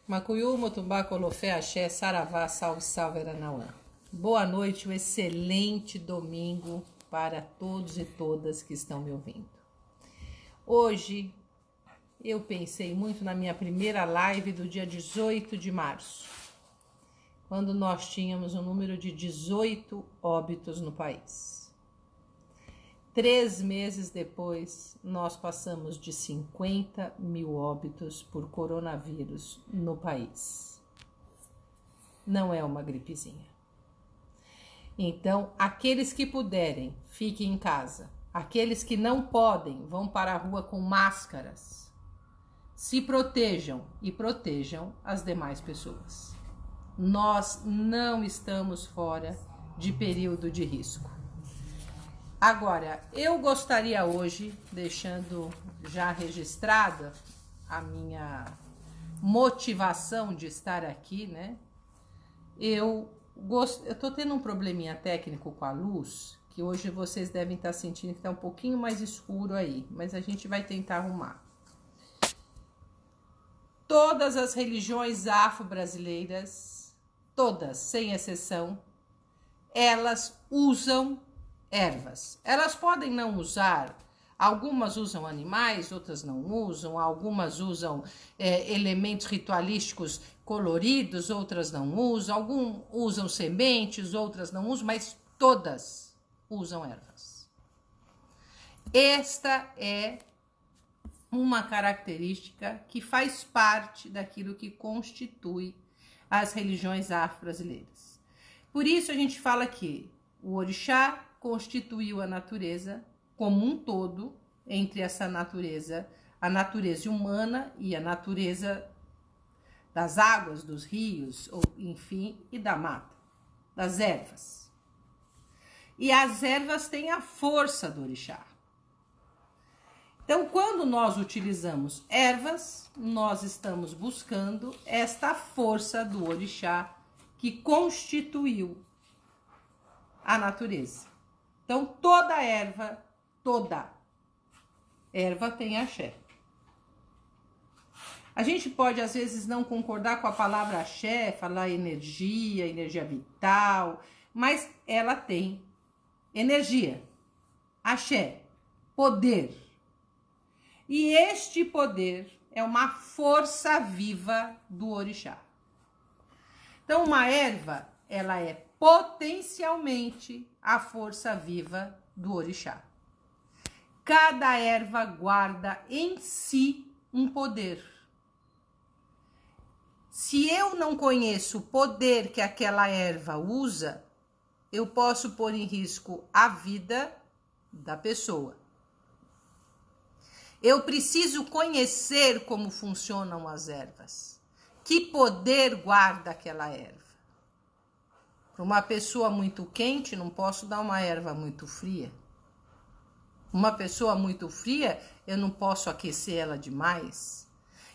Macuyu, Motumbá, Colofé, Axé, Saravá, salve, salve, Aranauã. Boa noite, um excelente domingo para todos e todas que estão me ouvindo. Hoje eu pensei muito na minha primeira live do dia 18 de março, quando nós tínhamos um número de 18 óbitos no país. 3 meses depois, nós passamos de 50 mil óbitos por coronavírus no país. Não é uma gripezinha. Então, aqueles que puderem, fiquem em casa. Aqueles que não podem, vão para a rua com máscaras. Se protejam e protejam as demais pessoas. Nós não estamos fora de período de risco. Agora, eu gostaria hoje, deixando já registrada a minha motivação de estar aqui, né? Eu tô tendo um probleminha técnico com a luz, que hoje vocês devem estar sentindo que tá um pouquinho mais escuro aí, mas a gente vai tentar arrumar. Todas as religiões afro-brasileiras, todas, sem exceção, elas usam ervas. Elas podem não usar, algumas usam animais, outras não usam, algumas usam elementos ritualísticos coloridos, outras não usam, alguns usam sementes, outras não usam, mas todas usam ervas. Esta é uma característica que faz parte daquilo que constitui as religiões afro-brasileiras. Por isso a gente fala que o orixá constituiu a natureza como um todo, entre essa natureza, a natureza humana e a natureza das águas, dos rios, ou enfim, e da mata, das ervas. E as ervas têm a força do orixá. Então, quando nós utilizamos ervas, nós estamos buscando esta força do orixá que constituiu a natureza. Então, toda erva tem axé. A gente pode, às vezes, não concordar com a palavra axé, falar energia vital, mas ela tem energia, axé, poder. E este poder é uma força viva do orixá. Então, uma erva, ela é potencialmente a força viva do orixá. Cada erva guarda em si um poder. Se eu não conheço o poder que aquela erva usa, eu posso pôr em risco a vida da pessoa. Eu preciso conhecer como funcionam as ervas. Que poder guarda aquela erva? Para uma pessoa muito quente, não posso dar uma erva muito fria. Uma pessoa muito fria, eu não posso aquecer ela demais.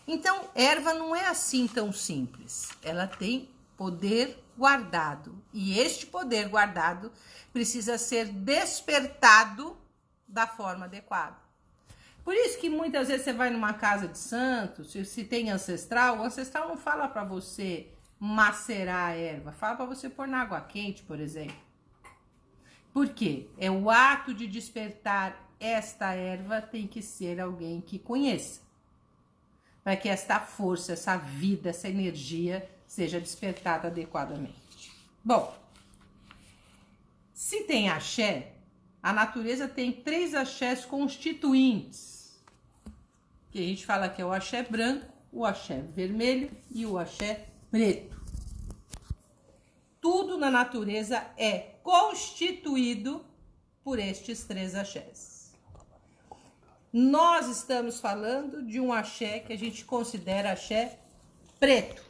Então, erva não é assim tão simples. Ela tem poder guardado. E este poder guardado precisa ser despertado da forma adequada. Por isso que muitas vezes você vai numa casa de santo, se tem ancestral, o ancestral não fala para você macerar a erva, fala para você pôr na água quente, por exemplo. Por quê? É o ato de despertar esta erva, tem que ser alguém que conheça, para que esta força, essa vida, essa energia seja despertada adequadamente. Bom, se tem axé, a natureza tem 3 axés constituintes, que a gente fala que é o axé branco, o axé vermelho e o axé preto. Tudo na natureza é constituído por estes 3 axés. Nós estamos falando de um axé que a gente considera axé preto.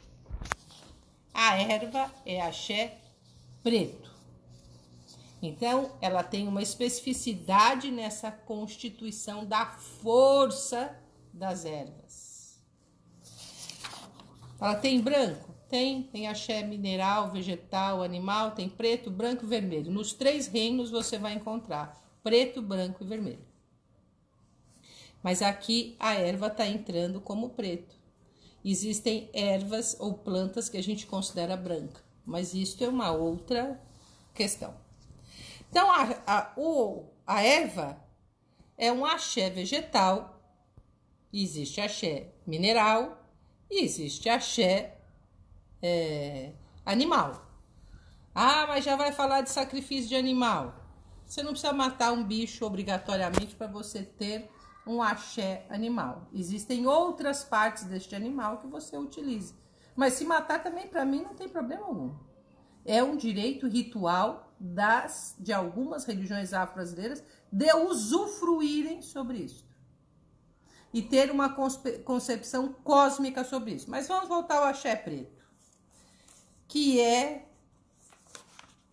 A erva é axé preto. Então, ela tem uma especificidade nessa constituição da força das ervas. Ela tem branco? Tem axé mineral, vegetal, animal, tem preto, branco e vermelho. Nos 3 reinos você vai encontrar preto, branco e vermelho. Mas aqui a erva está entrando como preto. existem ervas ou plantas que a gente considera branca, mas isso é uma outra questão. Então, a erva é um axé vegetal, existe axé mineral e existe axé animal. Ah, mas já vai falar de sacrifício de animal. Você não precisa matar um bicho obrigatoriamente para você ter um axé animal. Existem outras partes deste animal que você utiliza. Mas se matar também, para mim, não tem problema algum. É um direito ritual de algumas religiões afro-brasileiras de usufruírem sobre isso. E ter uma concepção cósmica sobre isso. Mas vamos voltar ao axé preto, que é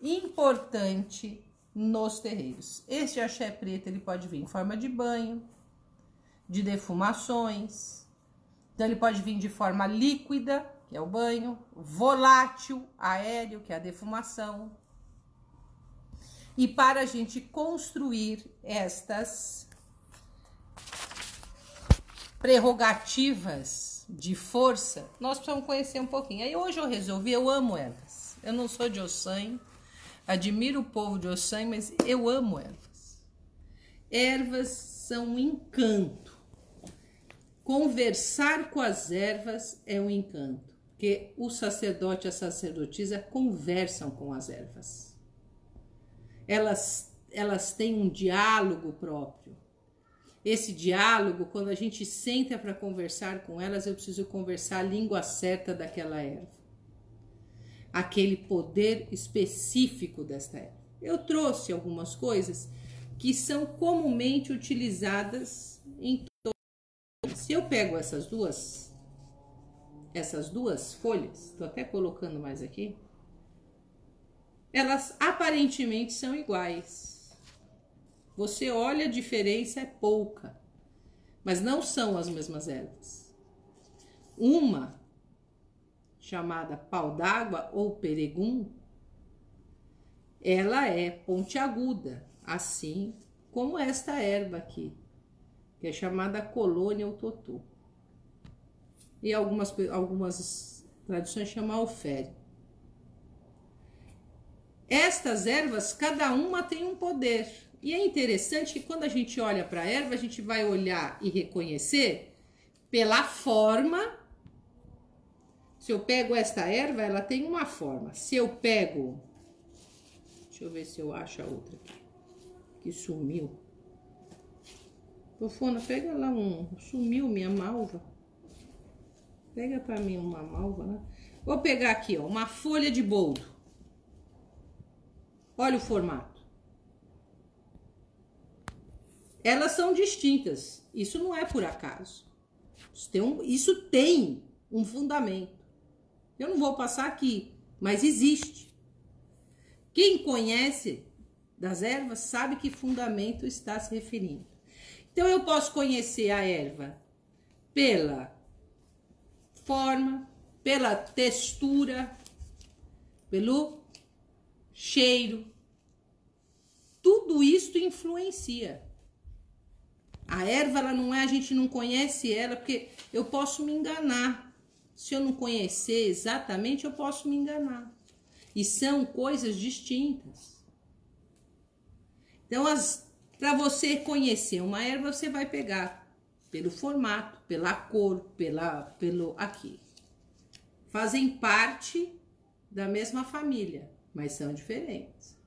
importante nos terreiros. Este axé preto ele pode vir em forma de banho, de defumações. Então ele pode vir de forma líquida, que é o banho, volátil, aéreo, que é a defumação. E para a gente construir estas prerrogativas de força, nós precisamos conhecer um pouquinho. Aí hoje eu amo ervas. Eu não sou de Ossanho, admiro o povo de Ossanho, mas eu amo ervas. Ervas são um encanto. Conversar com as ervas é um encanto, porque o sacerdote e a sacerdotisa conversam com as ervas. Elas têm um diálogo próprio. Esse diálogo, quando a gente senta para conversar com elas, eu preciso conversar a língua certa daquela erva. Aquele poder específico desta erva. Eu trouxe algumas coisas que são comumente utilizadas em todo. Se eu pego essas duas folhas, estou até colocando mais aqui, elas aparentemente são iguais. Você olha, a diferença é pouca, mas não são as mesmas ervas. Uma, chamada pau d'água ou peregum, ela é pontiaguda, assim como esta erva aqui, que é chamada colônia ou totô. E algumas tradições chamam alfério. Estas ervas, cada uma tem um poder. E é interessante que quando a gente olha para a erva, a gente vai olhar e reconhecer pela forma. Se eu pego esta erva, ela tem uma forma. Se eu pego... Deixa eu ver se eu acho a outra aqui, que sumiu. Fofona, pega lá Sumiu minha malva. Pega para mim uma malva, né? Vou pegar aqui, ó, uma folha de boldo. Olha o formato. Elas são distintas. Isso não é por acaso. Isso tem um fundamento. Eu não vou passar aqui, mas existe. Quem conhece das ervas sabe que fundamento está se referindo. Então, eu posso conhecer a erva pela forma, pela textura, pelo cheiro. Tudo isso influencia. A erva, ela não é, a gente não conhece ela, porque eu posso me enganar. Se eu não conhecer exatamente, eu posso me enganar. E são coisas distintas. Então, para você conhecer uma erva, você vai pegar pelo formato, pela cor, pelo aqui. Fazem parte da mesma família, mas são diferentes.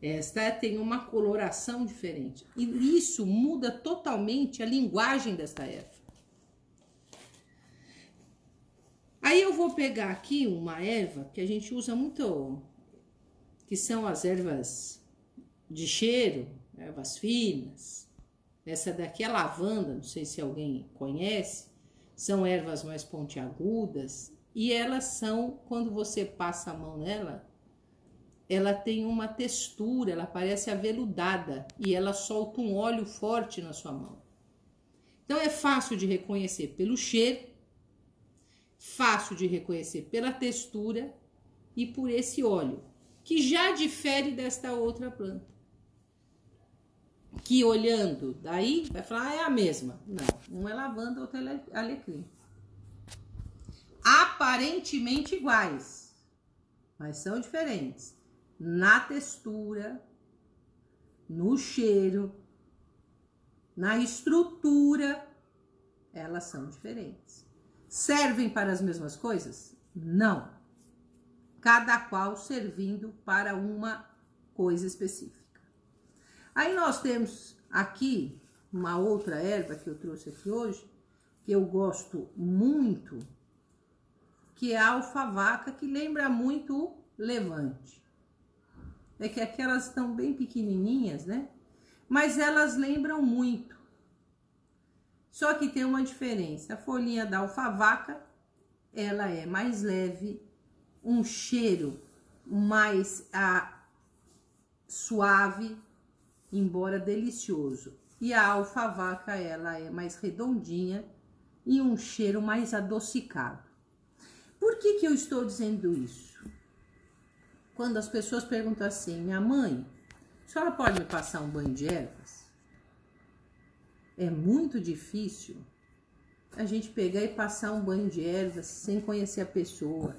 Esta tem uma coloração diferente. E isso muda totalmente a linguagem desta erva. Aí eu vou pegar aqui uma erva que a gente usa muito, que são as ervas de cheiro, ervas finas. Essa daqui é lavanda, não sei se alguém conhece. São ervas mais pontiagudas. E elas são, quando você passa a mão nela, ela tem uma textura, ela parece aveludada e ela solta um óleo forte na sua mão. Então é fácil de reconhecer pelo cheiro, fácil de reconhecer pela textura e por esse óleo, que já difere desta outra planta. olhando daí, vai falar, ah, é a mesma. Não, um é lavanda, outro é alecrim. aparentemente iguais, mas são diferentes na textura, no cheiro, na estrutura, elas são diferentes. Servem para as mesmas coisas? Não. Cada qual servindo para uma coisa específica. Aí nós temos aqui uma outra erva que eu trouxe aqui hoje, que eu gosto muito, que é a alfavaca, que lembra muito o levante. É que aqui elas estão bem pequenininhas, né? Mas elas lembram muito. Só que tem uma diferença. A folhinha da alfavaca, ela é mais leve, um cheiro mais suave, embora delicioso. E a alfavaca, ela é mais redondinha e um cheiro mais adocicado. Por que que eu estou dizendo isso? Quando as pessoas perguntam assim, minha mãe, a senhora pode me passar um banho de ervas? É muito difícil a gente pegar e passar um banho de ervas sem conhecer a pessoa,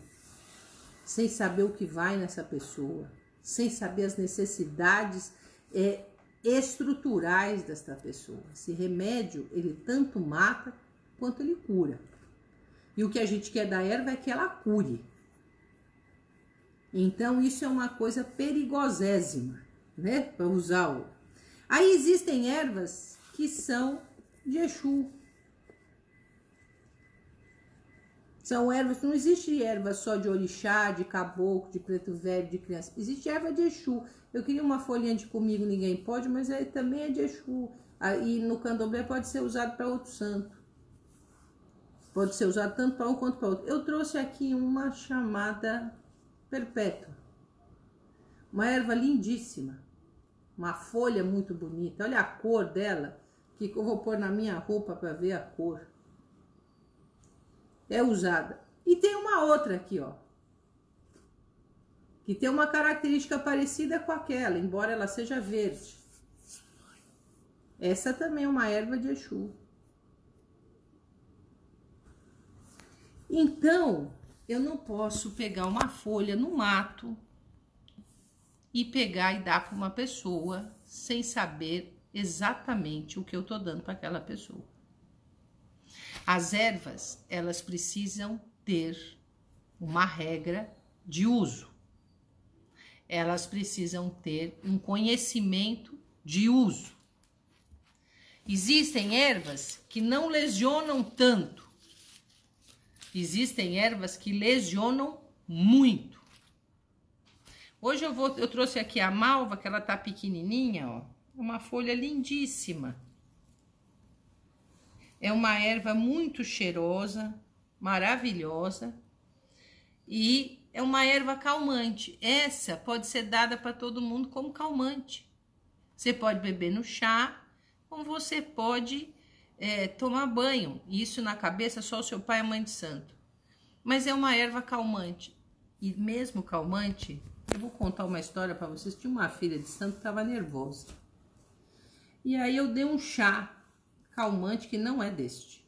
sem saber o que vai nessa pessoa, sem saber as necessidades estruturais desta pessoa. Esse remédio, ele tanto mata quanto ele cura. E o que a gente quer da erva é que ela cure. Então, isso é uma coisa perigosésima, né? Para usar o... Aí existem ervas que são de Exu. São ervas, não existe erva só de orixá, de caboclo, de preto velho, de criança. Existe erva de Exu. Eu queria uma folhinha de comigo, ninguém pode, mas também é de Exu. E no candomblé pode ser usado para outro santo. Pode ser usado tanto para um quanto para outro. Eu trouxe aqui uma chamada perpétua. Uma erva lindíssima. Uma folha muito bonita. Olha a cor dela, que eu vou pôr na minha roupa para ver a cor. É usada. E tem uma outra aqui, ó, que tem uma característica parecida com aquela, embora ela seja verde. Essa também é uma erva de Exu. Então, eu não posso pegar uma folha no mato e pegar e dar para uma pessoa sem saber exatamente o que eu tô dando para aquela pessoa. As ervas, elas precisam ter uma regra de uso. Elas precisam ter um conhecimento de uso. Existem ervas que não lesionam tanto. Existem ervas que lesionam muito. Hoje eu trouxe aqui a malva, que ela tá pequenininha, ó. Uma folha lindíssima. É uma erva muito cheirosa, maravilhosa e é uma erva calmante. Essa pode ser dada para todo mundo como calmante. Você pode beber no chá, como você pode tomar banho. Isso na cabeça só o seu pai e a mãe de santo. Mas é uma erva calmante. E mesmo calmante, eu vou contar uma história para vocês. Tinha uma filha de santo que estava nervosa. E aí eu dei um chá calmante que não é deste.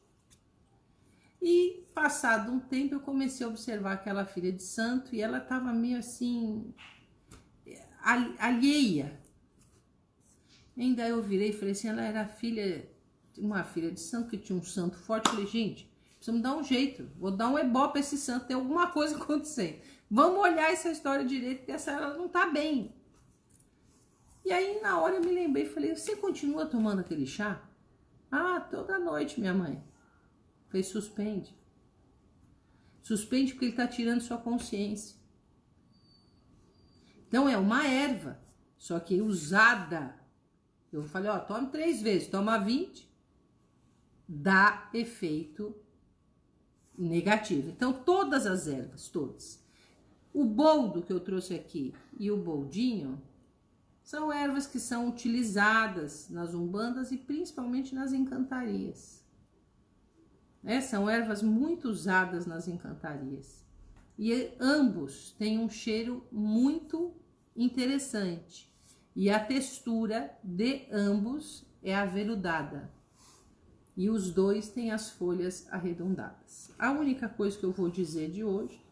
E passado um tempo eu comecei a observar aquela filha de santo e ela estava meio assim alheia. Ainda eu virei e falei assim, ela era uma filha de santo que tinha um santo forte. Eu falei, gente, precisamos dar um jeito, vou dar um ebó para esse santo, tem alguma coisa acontecendo. Vamos olhar essa história direito, porque essa ela não tá bem. E aí na hora eu me lembrei e falei, você continua tomando aquele chá? Ah, toda noite, minha mãe. Fez suspende. Suspende porque ele tá tirando sua consciência. Então é uma erva, só que usada. Eu falei, ó, tome 3 vezes, toma 20, dá efeito negativo. Então todas as ervas, todas. O boldo que eu trouxe aqui e o boldinho são ervas que são utilizadas nas umbandas e principalmente nas encantarias. São ervas muito usadas nas encantarias. E ambos têm um cheiro muito interessante. E a textura de ambos é aveludada. E os dois têm as folhas arredondadas. A única coisa que eu vou dizer de hoje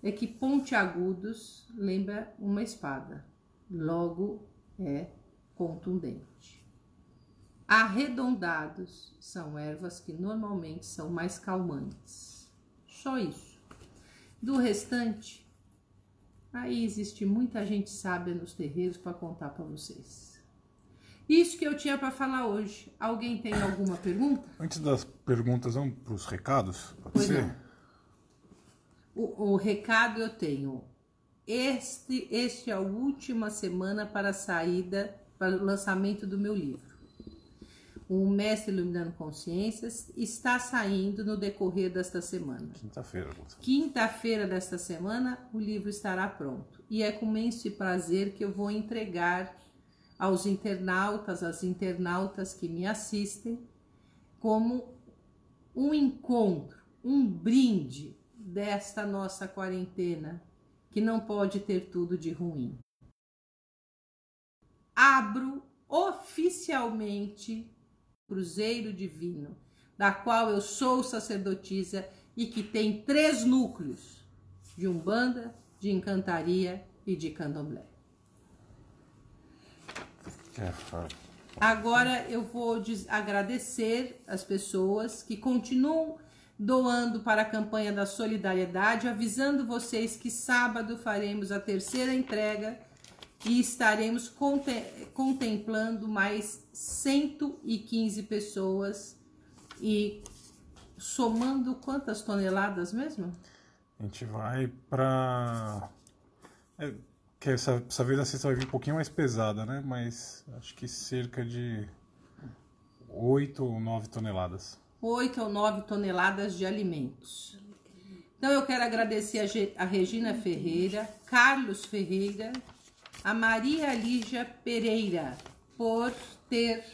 é que pontiagudos lembra uma espada, logo é contundente. Arredondados são ervas que normalmente são mais calmantes. Só isso. Do restante, aí existe muita gente sábia nos terreiros para contar para vocês. Isso que eu tinha para falar hoje. Alguém tem alguma pergunta? Antes das perguntas, vamos para os recados? Pode Pois ser? não. O recado eu tenho. Este é a última semana para a saída, para o lançamento do meu livro. O Mestre Iluminando Consciências está saindo no decorrer desta semana. Quinta-feira. Quinta-feira desta semana, o livro estará pronto. E é com imenso prazer que eu vou entregar aos internautas, às internautas que me assistem, como um encontro, um brinde desta nossa quarentena, que não pode ter tudo de ruim. Abro oficialmente Cruzeiro Divino, da qual eu sou sacerdotisa e que tem 3 núcleos, de Umbanda, de Encantaria e de Candomblé. Agora eu vou agradecer as pessoas que continuam doando para a campanha da solidariedade, avisando vocês que sábado faremos a 3ª entrega e estaremos contemplando mais 115 pessoas e somando quantas toneladas mesmo? A gente vai para... que essa vez a cesta vai vir um pouquinho mais pesada, né? Mas acho que cerca de 8 ou 9 toneladas. 8 ou 9 toneladas de alimentos. Então eu quero agradecer a Regina Ferreira, Carlos Ferreira, a Maria Lígia Pereira por ter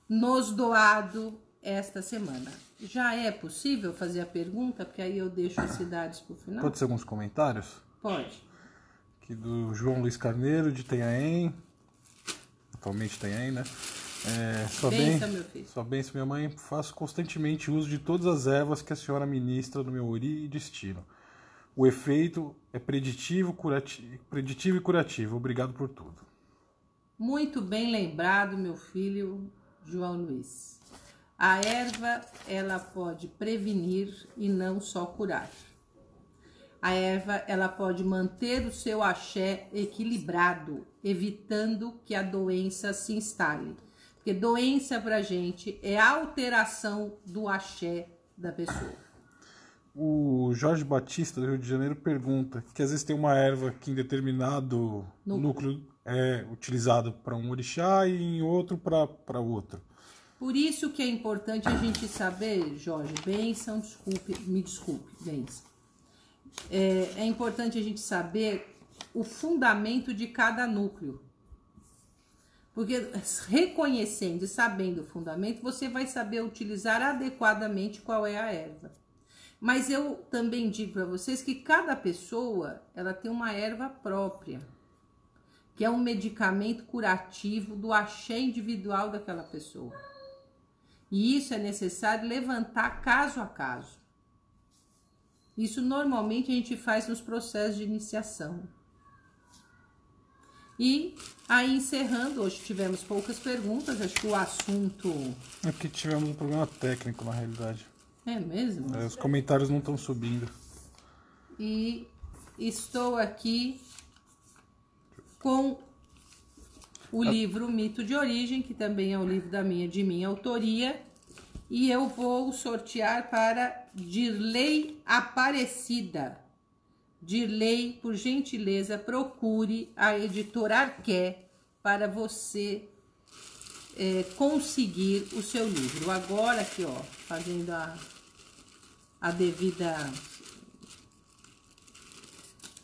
nos doado esta semana. Já é possível fazer a pergunta? Porque aí eu deixo as cidades para o final. Pode ser alguns comentários? Pode. Aqui do João Luiz Carneiro, de Itanhaém. Atualmente Itanhaém, né? Benção, meu filho. Sua bênção, minha mãe. Faço constantemente uso de todas as ervas que a senhora ministra no meu ori e destino. O efeito é preditivo e curativo. Obrigado por tudo. Muito bem lembrado, meu filho João Luiz. A erva, ela pode prevenir e não só curar. A erva, ela pode manter o seu axé equilibrado, evitando que a doença se instale. Porque doença pra gente é alteração do axé da pessoa. O Jorge Batista, do Rio de Janeiro, pergunta que às vezes tem uma erva que em determinado núcleo é utilizado para um orixá e em outro para outro. Por isso que é importante a gente saber, Jorge, bênção, me desculpe, bênção. É importante a gente saber o fundamento de cada núcleo. Porque reconhecendo e sabendo o fundamento, você vai saber utilizar adequadamente qual é a erva. Mas eu também digo para vocês que cada pessoa, ela tem uma erva própria, que é um medicamento curativo do axé individual daquela pessoa. E isso é necessário levantar caso a caso. Isso normalmente a gente faz nos processos de iniciação. E aí encerrando, hoje tivemos poucas perguntas, acho que o assunto... É porque tivemos um problema técnico na realidade. É mesmo? Os comentários não estão subindo. E estou aqui com o livro Mito de Origem, que também é um livro de minha autoria, e eu vou sortear para Dirley Aparecida. Dirley, por gentileza, procure a editora Arqué para você conseguir o seu livro. Agora aqui, ó, fazendo a devida...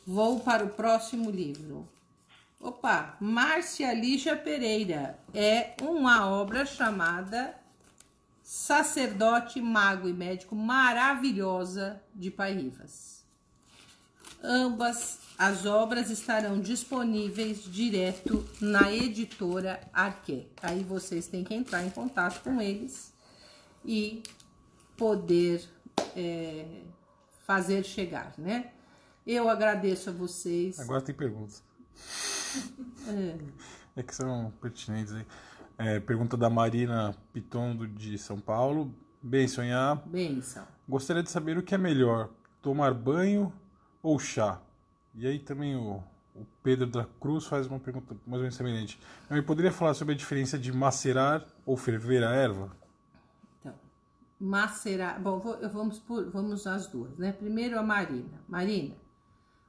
Vou para o próximo livro. Opa, Márcia Lígia Pereira. É uma obra chamada Sacerdote, Mago e Médico, maravilhosa, de Pai Rivas. Ambas as obras estarão disponíveis direto na editora Arqué. Aí vocês têm que entrar em contato com eles e poder fazer chegar, né? Eu agradeço a vocês. Agora tem perguntas. É que são pertinentes aí. Pergunta da Marina Pitondo, de São Paulo. Bem, sonhar. Benção. Gostaria de saber o que é melhor, tomar banho ou chá? E aí também o Pedro da Cruz faz uma pergunta mais ou menos semelhante. Eu poderia falar sobre a diferença de macerar ou ferver a erva? Então, macerar... Bom, vamos às duas, né? Primeiro a Marina. Marina,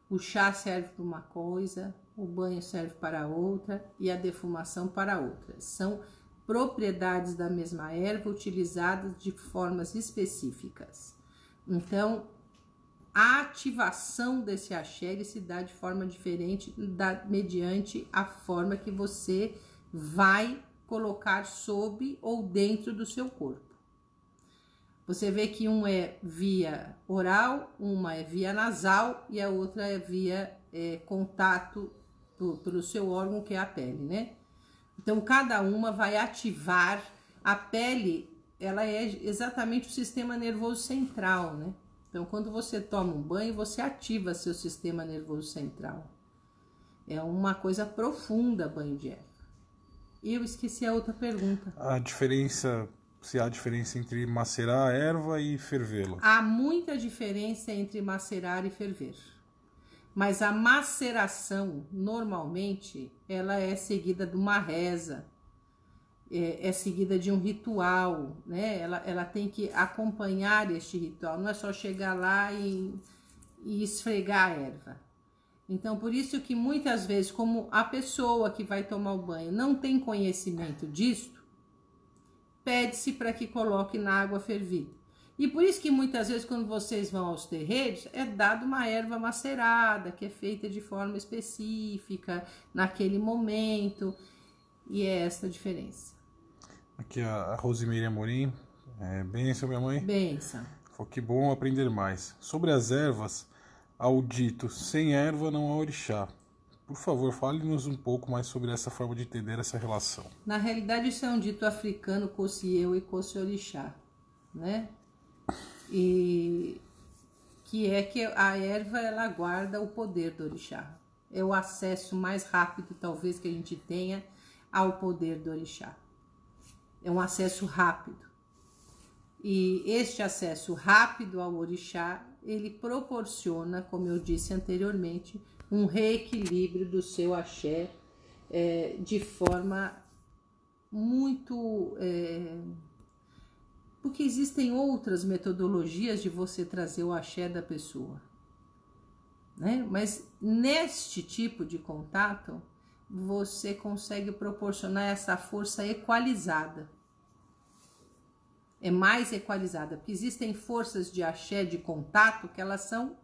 o chá serve para uma coisa, o banho serve para outra e a defumação para outra. São propriedades da mesma erva utilizadas de formas específicas. Então, a ativação desse axé se dá de forma diferente mediante a forma que você vai colocar sob ou dentro do seu corpo. Você vê que um é via oral, uma é via nasal e a outra é via contato pelo seu órgão, que é a pele, né? Então, cada uma vai ativar. A pele, ela é exatamente o sistema nervoso central, né? Então, quando você toma um banho, você ativa seu sistema nervoso central. É uma coisa profunda, banho de erva. E eu esqueci a outra pergunta. Se há diferença entre macerar a erva e fervê-la? Há muita diferença entre macerar e ferver. Mas a maceração, normalmente, ela é seguida de uma reza, é seguida de um ritual, né? Ela tem que acompanhar este ritual, não é só chegar lá e esfregar a erva. Então, por isso que muitas vezes, como a pessoa que vai tomar o banho não tem conhecimento disto, pede-se para que coloque na água fervida. E por isso que muitas vezes, quando vocês vão aos terreiros, é dado uma erva macerada, que é feita de forma específica, naquele momento, e é essa a diferença. Aqui a Rosimeire Amorim. Benção, minha mãe. Benção. Foi que bom aprender mais. Sobre as ervas, ao dito, sem erva não há orixá. Por favor, fale-nos um pouco mais sobre essa forma de entender essa relação. Na realidade, isso é um dito africano, Kosieu e Kosi-orixá, né? E que é que a erva, ela guarda o poder do orixá. É o acesso mais rápido, talvez, que a gente tenha ao poder do orixá. É um acesso rápido. E este acesso rápido ao orixá, ele proporciona, como eu disse anteriormente, um reequilíbrio do seu axé de forma muito... porque existem outras metodologias de você trazer o axé da pessoa, né? Mas neste tipo de contato, você consegue proporcionar essa força equalizada. É mais equalizada, porque existem forças de axé, de contato, que elas são...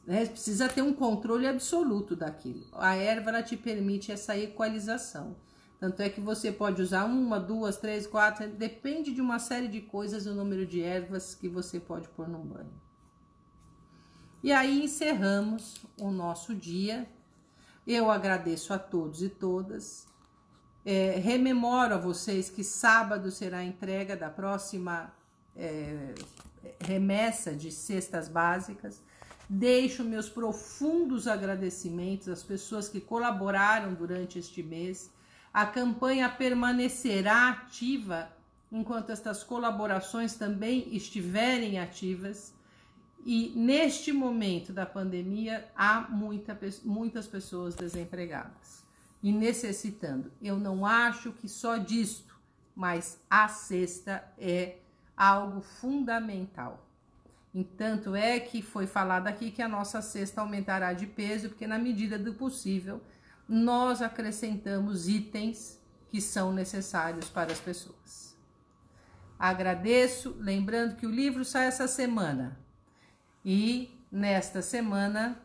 né? Precisa ter um controle absoluto daquilo. A erva, ela te permite essa equalização. Tanto é que você pode usar 1, 2, 3, 4, depende de uma série de coisas o número de ervas que você pode pôr num banho. E aí encerramos o nosso dia. Eu agradeço a todos e todas. Rememoro a vocês que sábado será a entrega da próxima remessa de cestas básicas. Deixo meus profundos agradecimentos às pessoas que colaboraram durante este mês. A campanha permanecerá ativa enquanto estas colaborações também estiverem ativas. E neste momento da pandemia, há muitas pessoas desempregadas e necessitando. Eu não acho que só disto, mas a cesta é algo fundamental. Tanto é que foi falado aqui que a nossa cesta aumentará de peso, porque na medida do possível, nós acrescentamos itens que são necessários para as pessoas. Agradeço, lembrando que o livro sai essa semana. E nesta semana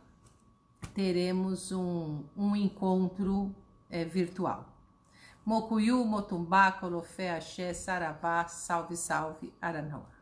teremos um encontro virtual. Mokuyu, Motumbá, Colofé, Axé, Saravá, salve, salve, Aranaua.